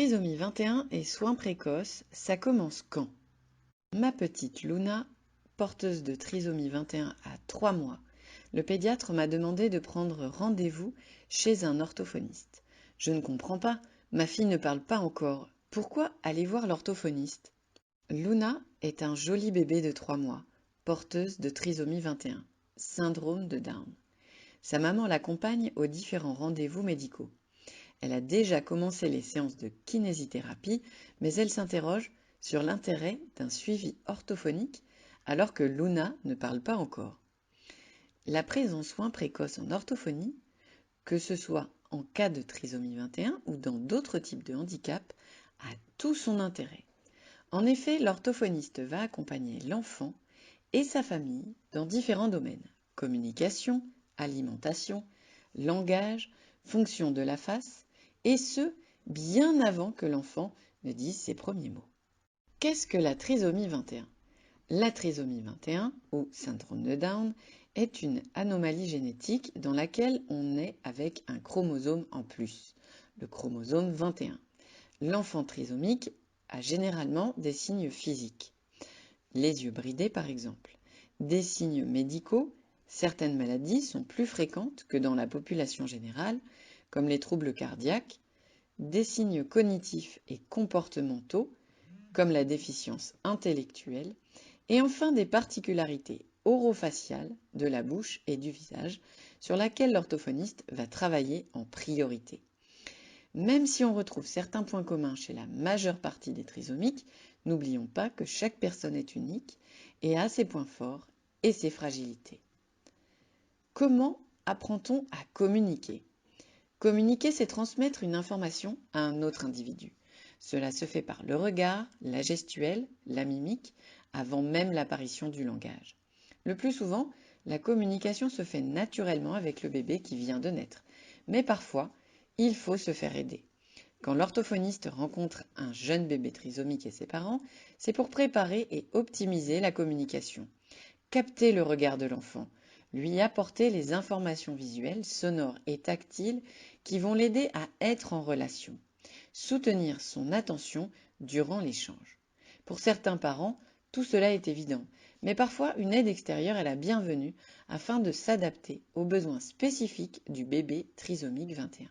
Trisomie 21 et soins précoces, ça commence quand? Ma petite Luna, porteuse de trisomie 21 à 3 mois, le pédiatre m'a demandé de prendre rendez-vous chez un orthophoniste. Je ne comprends pas, ma fille ne parle pas encore. Pourquoi aller voir l'orthophoniste? Luna est un joli bébé de 3 mois, porteuse de trisomie 21, syndrome de Down. Sa maman l'accompagne aux différents rendez-vous médicaux. Elle a déjà commencé les séances de kinésithérapie, mais elle s'interroge sur l'intérêt d'un suivi orthophonique alors que Luna ne parle pas encore. La prise en soins précoce en orthophonie, que ce soit en cas de trisomie 21 ou dans d'autres types de handicap, a tout son intérêt. En effet, l'orthophoniste va accompagner l'enfant et sa famille dans différents domaines: communication, alimentation, langage, fonction de la face, et ce, bien avant que l'enfant ne dise ses premiers mots. Qu'est-ce que la trisomie 21? La trisomie 21, ou syndrome de Down, est une anomalie génétique dans laquelle on naît avec un chromosome en plus, le chromosome 21. L'enfant trisomique a généralement des signes physiques, les yeux bridés par exemple. Des signes médicaux, certaines maladies sont plus fréquentes que dans la population générale, comme les troubles cardiaques, des signes cognitifs et comportementaux, comme la déficience intellectuelle, et enfin des particularités orofaciales de la bouche et du visage, sur laquelle l'orthophoniste va travailler en priorité. Même si on retrouve certains points communs chez la majeure partie des trisomiques, n'oublions pas que chaque personne est unique et a ses points forts et ses fragilités. Comment apprend-on à communiquer? Communiquer, c'est transmettre une information à un autre individu. Cela se fait par le regard, la gestuelle, la mimique, avant même l'apparition du langage. Le plus souvent, la communication se fait naturellement avec le bébé qui vient de naître, mais parfois, il faut se faire aider. Quand l'orthophoniste rencontre un jeune bébé trisomique et ses parents, c'est pour préparer et optimiser la communication. Capter le regard de l'enfant, lui apporter les informations visuelles, sonores et tactiles qui vont l'aider à être en relation. Soutenir son attention durant l'échange. Pour certains parents, tout cela est évident, mais parfois une aide extérieure est la bienvenue afin de s'adapter aux besoins spécifiques du bébé trisomique 21.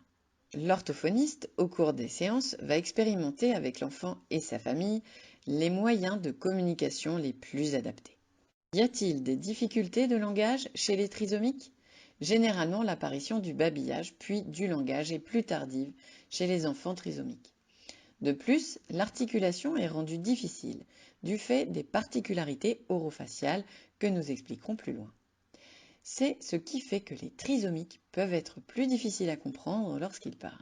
L'orthophoniste, au cours des séances, va expérimenter avec l'enfant et sa famille les moyens de communication les plus adaptés. Y a-t-il des difficultés de langage chez les trisomiques? Généralement, l'apparition du babillage puis du langage est plus tardive chez les enfants trisomiques. De plus, l'articulation est rendue difficile du fait des particularités orofaciales que nous expliquerons plus loin. C'est ce qui fait que les trisomiques peuvent être plus difficiles à comprendre lorsqu'ils parlent.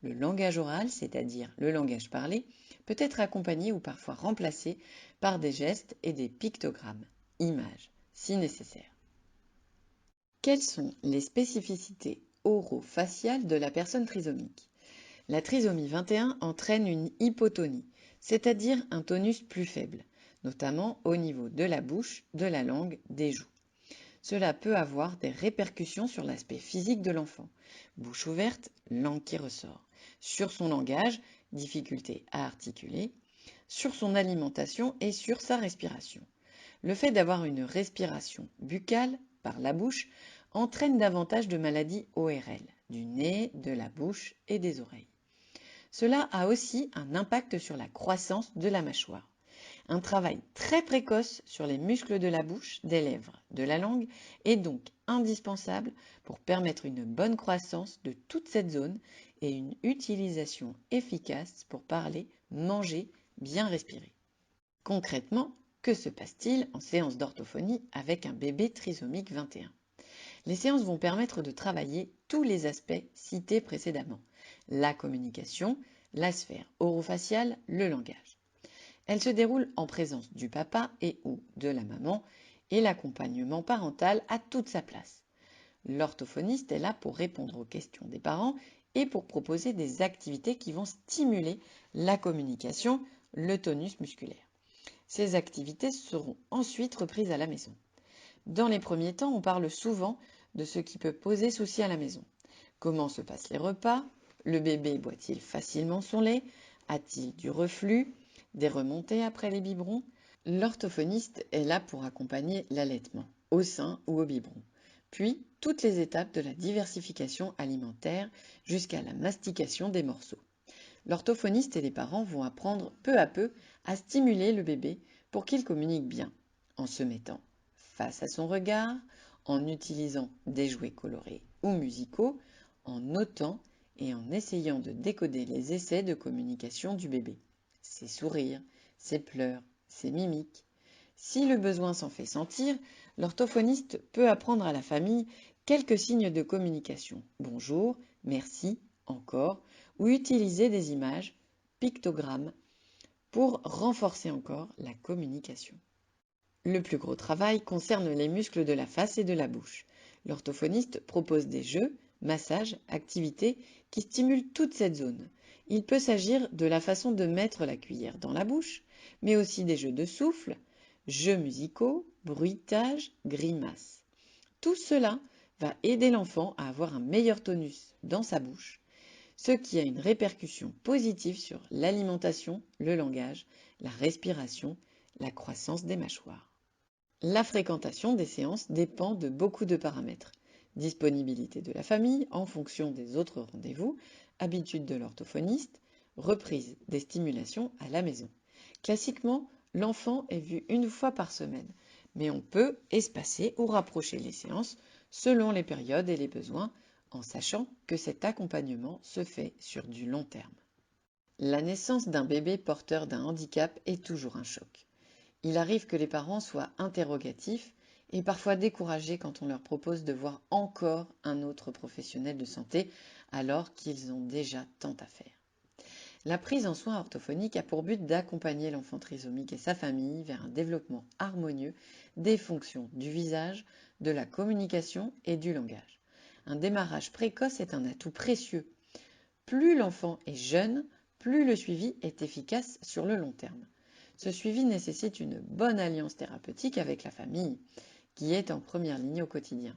Le langage oral, c'est-à-dire le langage parlé, peut être accompagné ou parfois remplacé par des gestes et des pictogrammes, images, si nécessaire. Quelles sont les spécificités orofaciales de la personne trisomique? La trisomie 21 entraîne une hypotonie, c'est-à-dire un tonus plus faible, notamment au niveau de la bouche, de la langue, des joues. Cela peut avoir des répercussions sur l'aspect physique de l'enfant. Bouche ouverte, langue qui ressort. Sur son langage, difficulté à articuler. Sur son alimentation et sur sa respiration. Le fait d'avoir une respiration buccale, par la bouche, entraîne davantage de maladies ORL, du nez, de la bouche et des oreilles. Cela a aussi un impact sur la croissance de la mâchoire. Un travail très précoce sur les muscles de la bouche, des lèvres, de la langue est donc indispensable pour permettre une bonne croissance de toute cette zone et une utilisation efficace pour parler, manger, bien respirer. Concrètement, que se passe-t-il en séance d'orthophonie avec un bébé trisomique 21? Les séances vont permettre de travailler tous les aspects cités précédemment: la communication, la sphère orofaciale, le langage. Elle se déroule en présence du papa et ou de la maman et l'accompagnement parental a toute sa place. L'orthophoniste est là pour répondre aux questions des parents et pour proposer des activités qui vont stimuler la communication, le tonus musculaire. Ces activités seront ensuite reprises à la maison. Dans les premiers temps, on parle souvent de ce qui peut poser souci à la maison. Comment se passent les repas? Le bébé boit-il facilement son lait? A-t-il du reflux, des remontées après les biberons? L'orthophoniste est là pour accompagner l'allaitement, au sein ou au biberon, puis toutes les étapes de la diversification alimentaire jusqu'à la mastication des morceaux. L'orthophoniste et les parents vont apprendre peu à peu à stimuler le bébé pour qu'il communique bien, en se mettant face à son regard, en utilisant des jouets colorés ou musicaux, en notant et en essayant de décoder les essais de communication du bébé, ses sourires, ses pleurs, ses mimiques. Si le besoin s'en fait sentir, l'orthophoniste peut apprendre à la famille quelques signes de communication. Bonjour, merci, encore, ou utiliser des images, pictogrammes, pour renforcer encore la communication. Le plus gros travail concerne les muscles de la face et de la bouche. L'orthophoniste propose des jeux, massages, activités qui stimulent toute cette zone. Il peut s'agir de la façon de mettre la cuillère dans la bouche, mais aussi des jeux de souffle, jeux musicaux, bruitages, grimaces. Tout cela va aider l'enfant à avoir un meilleur tonus dans sa bouche, ce qui a une répercussion positive sur l'alimentation, le langage, la respiration, la croissance des mâchoires. La fréquentation des séances dépend de beaucoup de paramètres. Disponibilité de la famille en fonction des autres rendez-vous, habitude de l'orthophoniste, reprise des stimulations à la maison. Classiquement, l'enfant est vu une fois par semaine, mais on peut espacer ou rapprocher les séances selon les périodes et les besoins, en sachant que cet accompagnement se fait sur du long terme. La naissance d'un bébé porteur d'un handicap est toujours un choc. Il arrive que les parents soient interrogatifs et parfois découragés quand on leur propose de voir encore un autre professionnel de santé alors qu'ils ont déjà tant à faire. La prise en soins orthophoniques a pour but d'accompagner l'enfant trisomique et sa famille vers un développement harmonieux des fonctions du visage, de la communication et du langage. Un démarrage précoce est un atout précieux. Plus l'enfant est jeune, plus le suivi est efficace sur le long terme. Ce suivi nécessite une bonne alliance thérapeutique avec la famille, qui est en première ligne au quotidien.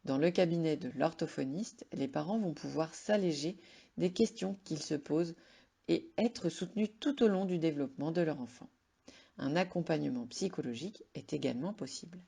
Dans le cabinet de l'orthophoniste, les parents vont pouvoir s'alléger des questions qu'ils se posent et être soutenus tout au long du développement de leur enfant. Un accompagnement psychologique est également possible.